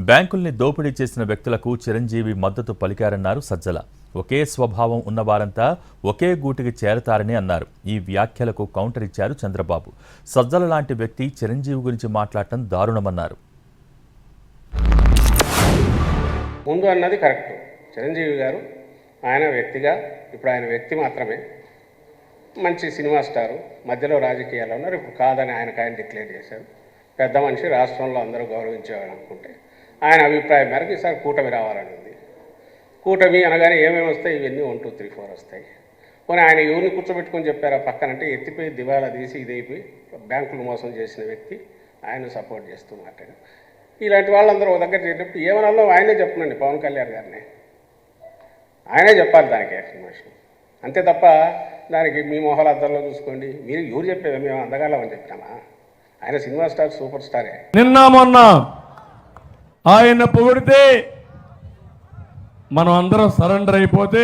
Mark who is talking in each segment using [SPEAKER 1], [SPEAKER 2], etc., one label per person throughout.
[SPEAKER 1] బ్యాంకుల్ని దోపిడీ చేసిన వ్యక్తులకు చిరంజీవి మద్దతు పలికారన్నారు సజ్జల. ఒకే స్వభావం ఉన్నవారంతా ఒకే గూటికి చేరతారని అన్నారు. ఈ వ్యాఖ్యలకు కౌంటర్ ఇచ్చారు చంద్రబాబు. సజ్జల లాంటి వ్యక్తి చిరంజీవి గురించి మాట్లాడటం దారుణమన్నారు.
[SPEAKER 2] ముందు అన్నది కరెక్ట్. చిరంజీవి గారు ఆయన వ్యక్తిగా ఇప్పుడు ఆయన వ్యక్తి మాత్రమే, మంచి సినిమా స్టారు, మధ్యలో రాజకీయాల్లో ఉన్నారు. ఇప్పుడు కాదని ఆయన డిక్లేర్ చేశారు. పెద్ద మనిషి, రాష్ట్రంలో అందరూ గౌరవించేవాడు అనుకుంటే ఆయన అభిప్రాయం మేరకు ఈసారి కూటమి రావాలని ఉంది. కూటమి అనగానే ఏమేమి వస్తాయి? ఇవన్నీ 1, 2, 3, 4 వస్తాయి. పోనీ ఆయన ఎవరిని కూర్చోబెట్టుకొని చెప్పారా పక్కనంటే ఎత్తిపోయి దివాలా తీసి ఇదైపోయి బ్యాంకులు మోసం చేసిన వ్యక్తి ఆయన సపోర్ట్ చేస్తున్నట్టు. ఇలాంటి వాళ్ళందరూ ఒక దగ్గర చేసేటప్పుడు ఏమన్నా ఆయనే చెప్పనండి, పవన్ కళ్యాణ్ గారిని ఆయనే చెప్పాలి దానికి ఎక్స్ప్లెనేషన్. అంతే తప్ప దానికి మీ మొహాల అద్దంలో చూసుకోండి, మీరు ఎవరు చెప్పేది మేము అందగాలని చెప్పినామా? ఆయన సినిమా స్టార్, సూపర్ స్టారే.
[SPEAKER 3] నిన్న మొన్న ఆయన పొగిడితే మనం అందరం సరెండర్ అయిపోతే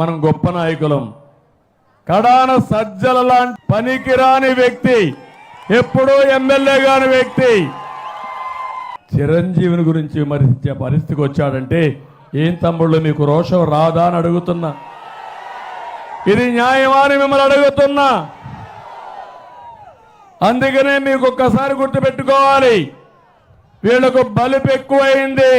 [SPEAKER 3] మనం గొప్ప నాయకులం. కడాన సజ్జల లాంటి పనికిరాని వ్యక్తి, ఎప్పుడూ ఎమ్మెల్యే కాని వ్యక్తి చిరంజీవిని గురించి విమర్శించే పరిస్థితికి వచ్చాడంటే ఏం తమ్ముళ్ళు మీకు రోషం రాదా అని అడుగుతున్నా. ఇది న్యాయమా అని మిమ్మల్ని అడుగుతున్నా. అందుకనే మీకు ఒక్కసారి గుర్తుపెట్టుకోవాలి, వీళ్ళకు బలుపు ఎక్కువైంది.